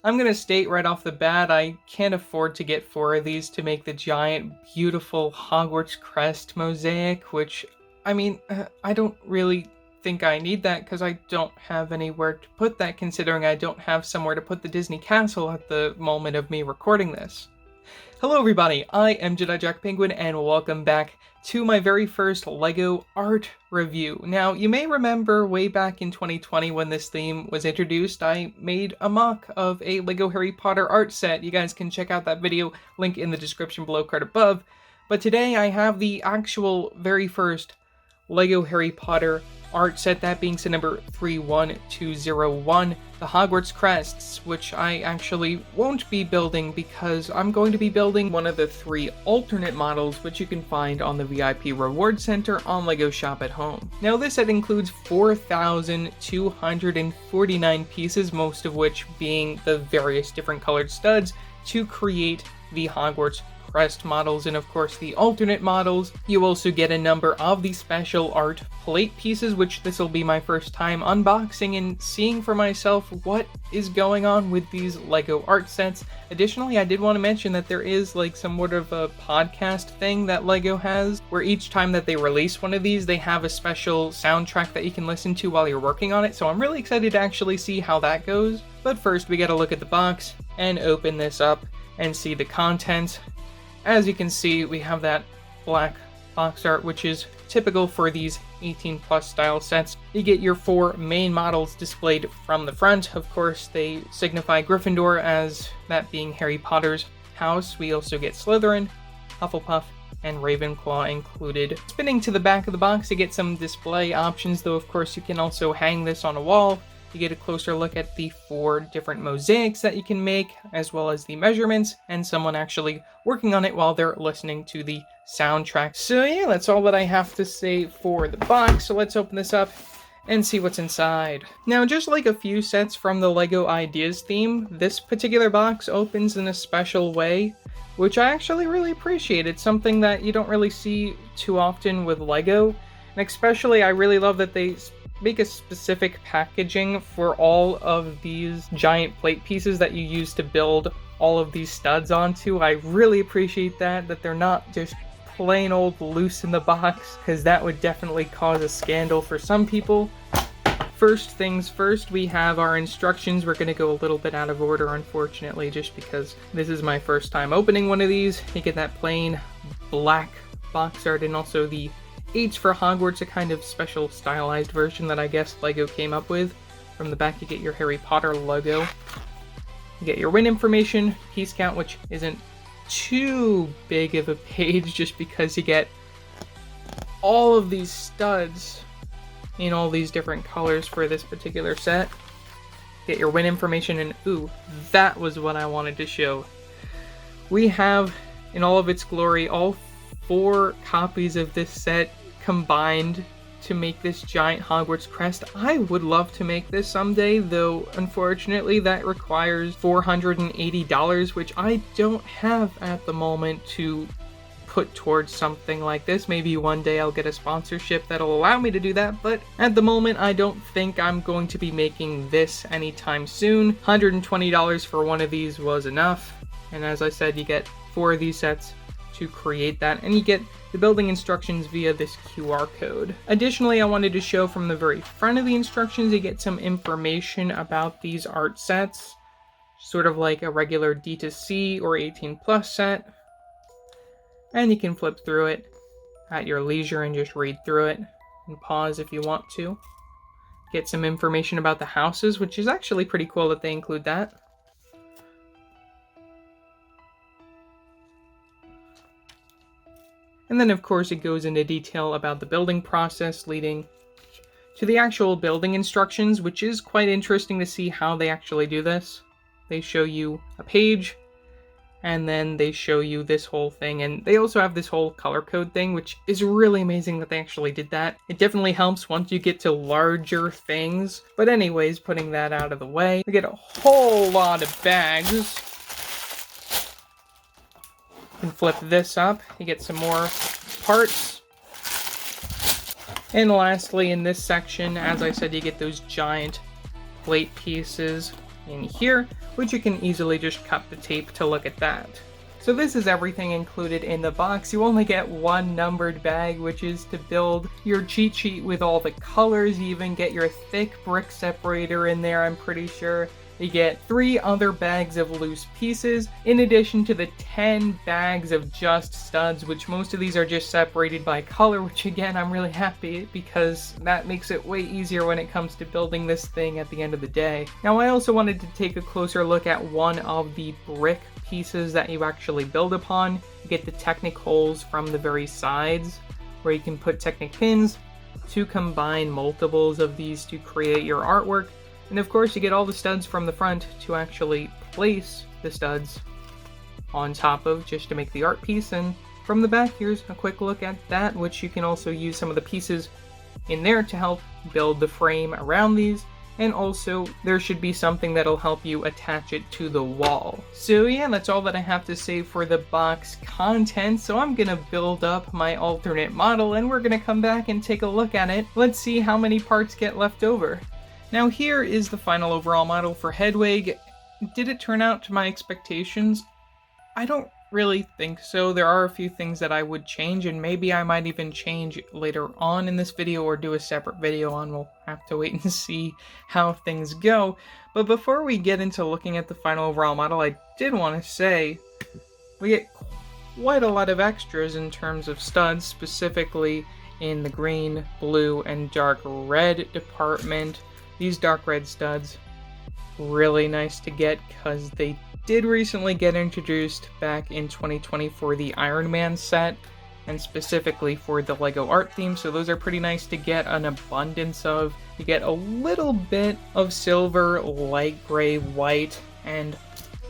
I'm gonna state right off the bat, I can't afford to get 4 of these to make the giant, beautiful Hogwarts Crest mosaic, which, I don't really think I need that because I don't have anywhere to put that, considering I don't have somewhere to put the Disney Castle at the moment of me recording this. Hello everybody, I am Jedi Jack Penguin and welcome back to my very first LEGO art review. Now, you may remember way back in 2020 when this theme was introduced, I made a mock of a LEGO Harry Potter art set. You guys can check out that video, link in the description below, card above. But today I have the actual very first LEGO Harry Potter art set, that being set number 31201, the Hogwarts Crests, which I actually won't be building because I'm going to be building one of the 3 alternate models which you can find on the VIP Reward Center on LEGO Shop at Home. Now this set includes 4,249 pieces, most of which being the various different colored studs to create the Hogwarts Crest models, and of course the alternate models. You also get a number of the special art plate pieces, which this will be my first time unboxing and seeing for myself what is going on with these LEGO art sets. Additionally, I did want to mention that there is like somewhat of a podcast thing that LEGO has, where each time that they release one of these, they have a special soundtrack that you can listen to while you're working on it, so I'm really excited to actually see how that goes. But first, we gotta look at the box and open this up and see the contents. As you can see, we have that black box art, which is typical for these 18+ style sets. You get your 4 main models displayed from the front. Of course, they signify Gryffindor, as that being Harry Potter's house. We also get Slytherin, Hufflepuff, and Ravenclaw included. Spinning to the back of the box, you get some display options, though of course you can also hang this on a wall. You get a closer look at the 4 different mosaics that you can make, as well as the measurements, and someone actually working on it while they're listening to the soundtrack. So yeah, that's all that I have to say for the box, so let's open this up and see what's inside. Now, just like a few sets from the LEGO Ideas theme, this particular box opens in a special way, which I actually really appreciate. It's something that you don't really see too often with LEGO, and especially I really love that they make a specific packaging for all of these giant plate pieces that you use to build all of these studs onto. I really appreciate that they're not just plain old loose in the box, because that would definitely cause a scandal for some people. First things first, we have our instructions. We're going to go a little bit out of order, unfortunately, just because this is my first time opening one of these. You get that plain black box art, and also the H for Hogwarts, a kind of special stylized version that I guess LEGO came up with. From the back you get your Harry Potter logo. You get your win information, piece count, which isn't too big of a page just because you get all of these studs in all these different colors for this particular set. Get your win information, and ooh, that was what I wanted to show. We have, in all of its glory, all 4 copies of this set combined to make this giant Hogwarts crest. I would love to make this someday, though unfortunately that requires $480, which I don't have at the moment to put towards something like this. Maybe one day I'll get a sponsorship that'll allow me to do that, but at the moment I don't think I'm going to be making this anytime soon. $120 for one of these was enough, and as I said, you get 4 of these sets to create that, and you get the building instructions via this QR code. Additionally, I wanted to show from the very front of the instructions, you get some information about these art sets, sort of like a regular D2C or 18+ set, and you can flip through it at your leisure and just read through it and pause if you want to. Get some information about the houses, which is actually pretty cool that they include that. And then of course it goes into detail about the building process leading to the actual building instructions, which is quite interesting to see how they actually do this. They show you a page, and then they show you this whole thing, and they also have this whole color code thing, which is really amazing that they actually did that. It definitely helps once you get to larger things. But anyways, putting that out of the way, we get a whole lot of bags. You can flip this up, you get some more parts. And lastly, in this section, as I said, you get those giant plate pieces in here, which you can easily just cut the tape to look at that. So this is everything included in the box. You only get one numbered bag, which is to build your cheat sheet with all the colors. You even get your thick brick separator in there, I'm pretty sure. You get 3 other bags of loose pieces, in addition to the 10 bags of just studs, which most of these are just separated by color, which again, I'm really happy because that makes it way easier when it comes to building this thing at the end of the day. Now, I also wanted to take a closer look at one of the brick pieces that you actually build upon. You get the Technic holes from the very sides, where you can put Technic pins to combine multiples of these to create your artwork. And of course, you get all the studs from the front to actually place the studs on top of, just to make the art piece. And from the back, here's a quick look at that, which you can also use some of the pieces in there to help build the frame around these. And also, there should be something that'll help you attach it to the wall. So yeah, that's all that I have to say for the box content. So I'm gonna build up my alternate model, and we're gonna come back and take a look at it. Let's see how many parts get left over. Now here is the final overall model for Hedwig. Did it turn out to my expectations? I don't really think so. There are a few things that I would change, and maybe I might even change later on in this video or do a separate video on. We'll have to wait and see how things go. But before we get into looking at the final overall model, I did want to say we get quite a lot of extras in terms of studs, specifically in the green, blue, and dark red department. These dark red studs, really nice to get because they did recently get introduced back in 2020 for the Iron Man set, and specifically for the LEGO art theme, so those are pretty nice to get an abundance of. You get a little bit of silver, light gray, white, and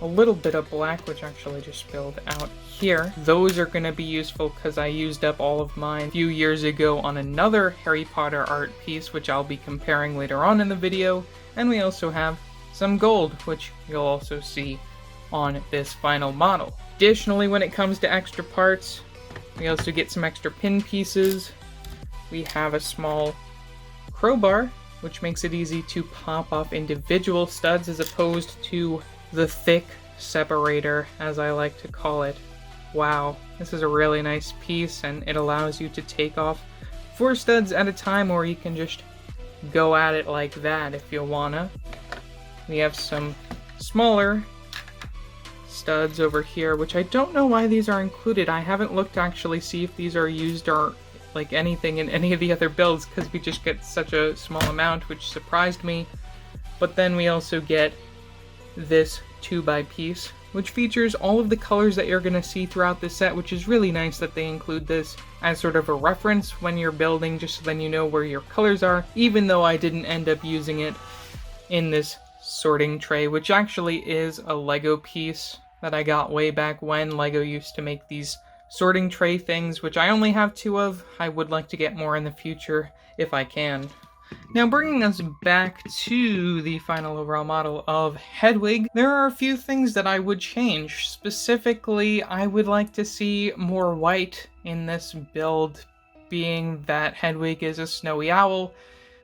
a little bit of black, which actually just spilled out here. Those are going to be useful because I used up all of mine a few years ago on another Harry Potter art piece, which I'll be comparing later on in the video. And we also have some gold, which you'll also see on this final model. Additionally, when it comes to extra parts, we also get some extra pin pieces. We have a small crowbar, which makes it easy to pop off individual studs as opposed to the thick separator, as I like to call it. Wow, this is a really nice piece, and it allows you to take off 4 studs at a time, or you can just go at it like that if you wanna. We have some smaller studs over here, which I don't know why these are included. I haven't looked to actually see if these are used or like anything in any of the other builds, because we just get such a small amount, which surprised me. But then we also get this 2x piece, which features all of the colors that you're going to see throughout the set, which is really nice that they include this as sort of a reference when you're building, just so then you know where your colors are, even though I didn't end up using it in this sorting tray, which actually is a LEGO piece that I got way back when LEGO used to make these sorting tray things, which I only have 2 of. I would like to get more in the future if I can. Now, bringing us back to the final overall model of Hedwig, there are a few things that I would change. Specifically, I would like to see more white in this build, being that Hedwig is a snowy owl.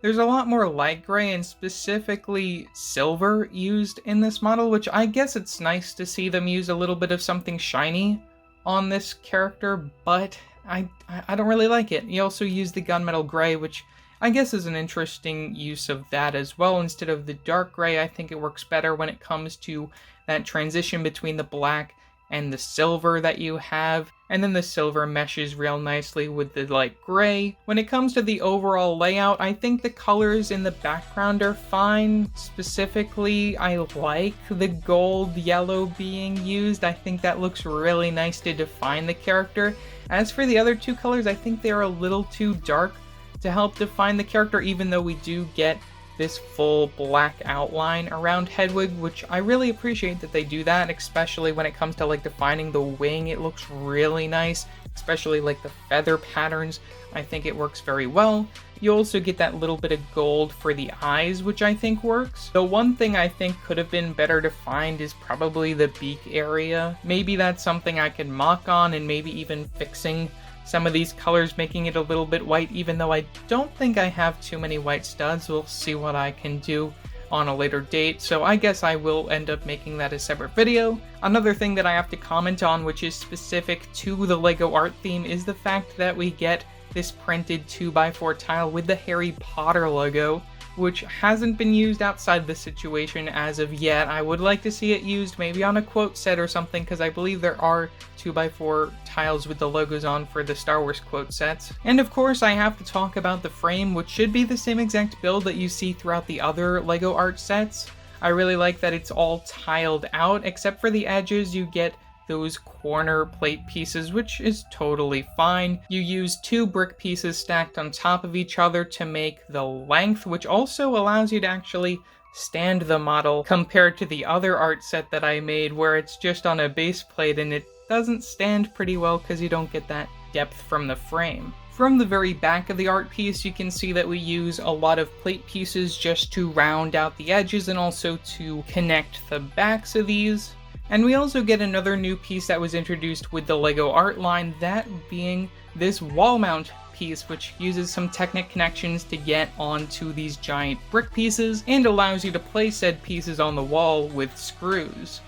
There's a lot more light gray and specifically silver used in this model, which I guess it's nice to see them use a little bit of something shiny on this character, but I don't really like it. You also use the gunmetal gray, which I guess is an interesting use of that as well. Instead of the dark gray, I think it works better when it comes to that transition between the black and the silver that you have. And then the silver meshes real nicely with the light gray. When it comes to the overall layout, I think the colors in the background are fine. Specifically, I like the gold yellow being used. I think that looks really nice to define the character. As for the other 2 colors, I think they're a little too dark to help define the character, even though we do get this full black outline around Hedwig, which I really appreciate that they do that, especially when it comes to like defining the wing. It looks really nice, especially like the feather patterns. I think it works very well. You also get that little bit of gold for the eyes, which I think works. The one thing I think could have been better defined is probably the beak area. Maybe that's something I can mock on, and maybe even fixing some of these colors, making it a little bit white, even though I don't think I have too many white studs. We'll see what I can do on a later date, so I guess I will end up making that a separate video. Another thing that I have to comment on, which is specific to the LEGO art theme, is the fact that we get this printed 2x4 tile with the Harry Potter logo, which hasn't been used outside the situation as of yet. I would like to see it used maybe on a quote set or something, because I believe there are 2x4 tiles with the logos on for the Star Wars quote sets. And of course I have to talk about the frame, which should be the same exact build that you see throughout the other LEGO art sets. I really like that it's all tiled out, except for the edges you get those corner plate pieces, which is totally fine. You use 2 brick pieces stacked on top of each other to make the length, which also allows you to actually stand the model compared to the other art set that I made where it's just on a base plate and it doesn't stand pretty well because you don't get that depth from the frame. From the very back of the art piece, you can see that we use a lot of plate pieces just to round out the edges and also to connect the backs of these. And we also get another new piece that was introduced with the LEGO art line, that being this wall mount piece, which uses some Technic connections to get onto these giant brick pieces and allows you to place said pieces on the wall with screws.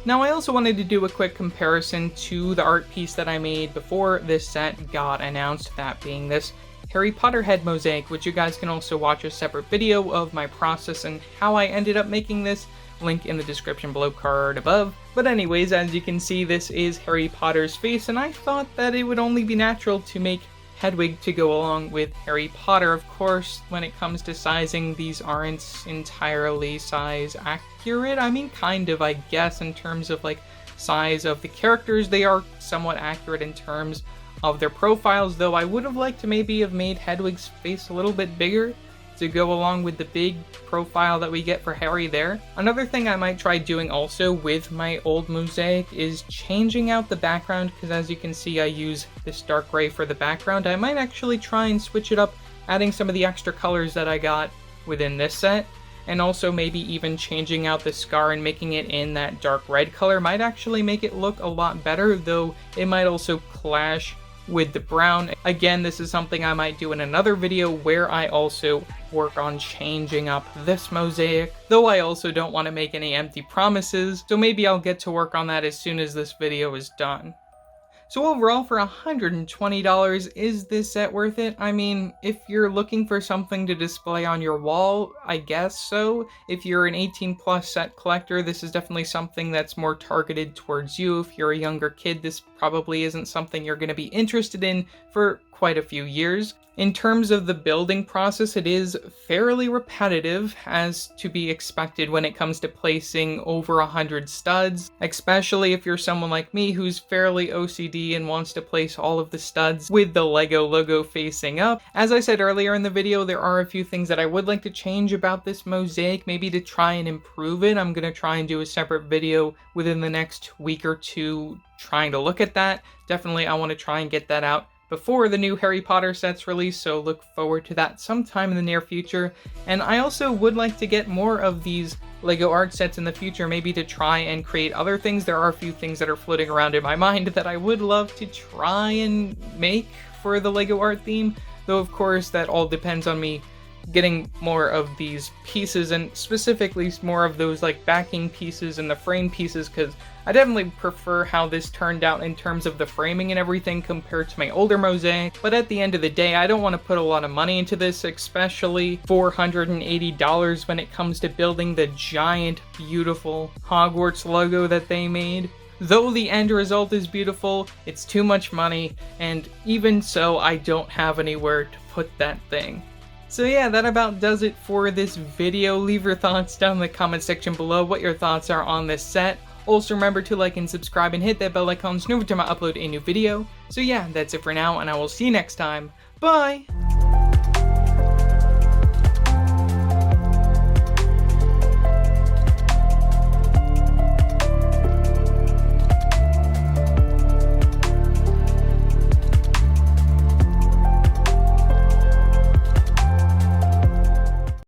Now I also wanted to do a quick comparison to the art piece that I made before this set got announced, that being this Harry Potter head mosaic, which you guys can also watch a separate video of my process and how I ended up making this. Link in the description below, card above. But anyways, as you can see, this is Harry Potter's face, and I thought that it would only be natural to make Hedwig to go along with Harry Potter. Of course, when it comes to sizing, these aren't entirely size accurate. I mean, kind of, I guess, in terms of like size of the characters. They are somewhat accurate in terms of their profiles, though I would have liked to maybe have made Hedwig's face a little bit bigger to go along with the big profile that we get for Harry there. Another thing I might try doing also with my old mosaic is changing out the background, because as you can see I use this dark gray for the background. I might actually try and switch it up, adding some of the extra colors that I got within this set, and also maybe even changing out the scar and making it in that dark red color might actually make it look a lot better, though it might also clash with the brown. Again, this is something I might do in another video where I also work on changing up this mosaic, though I also don't want to make any empty promises, so maybe I'll get to work on that as soon as this video is done. So overall, for $120, is this set worth it? I mean, if you're looking for something to display on your wall, I guess so. If you're an 18+ set collector, this is definitely something that's more targeted towards you. If you're a younger kid, this probably isn't something you're going to be interested in for quite a few years. In terms of the building process, it is fairly repetitive, as to be expected when it comes to placing over 100 studs, especially if you're someone like me who's fairly OCD and wants to place all of the studs with the LEGO logo facing up. As I said earlier in the video, there are a few things that I would like to change about this mosaic, maybe to try and improve it. I'm going to try and do a separate video within the next week or two trying to look at that. Definitely I want to try and get that out before the new Harry Potter sets release, so look forward to that sometime in the near future. And I also would like to get more of these LEGO art sets in the future, maybe to try and create other things. There are a few things that are floating around in my mind that I would love to try and make for the LEGO art theme, though of course that all depends on me getting more of these pieces, and specifically more of those like backing pieces and the frame pieces, because I definitely prefer how this turned out in terms of the framing and everything compared to my older mosaic. But at the end of the day, I don't want to put a lot of money into this, especially $480 when it comes to building the giant, beautiful Hogwarts logo that they made. Though the end result is beautiful, it's too much money, and even so, I don't have anywhere to put that thing. So yeah, that about does it for this video. Leave your thoughts down in the comment section below, what your thoughts are on this set. Also remember to like and subscribe and hit that bell icon so every time I upload a new video. So yeah, that's it for now, and I will see you next time. Bye!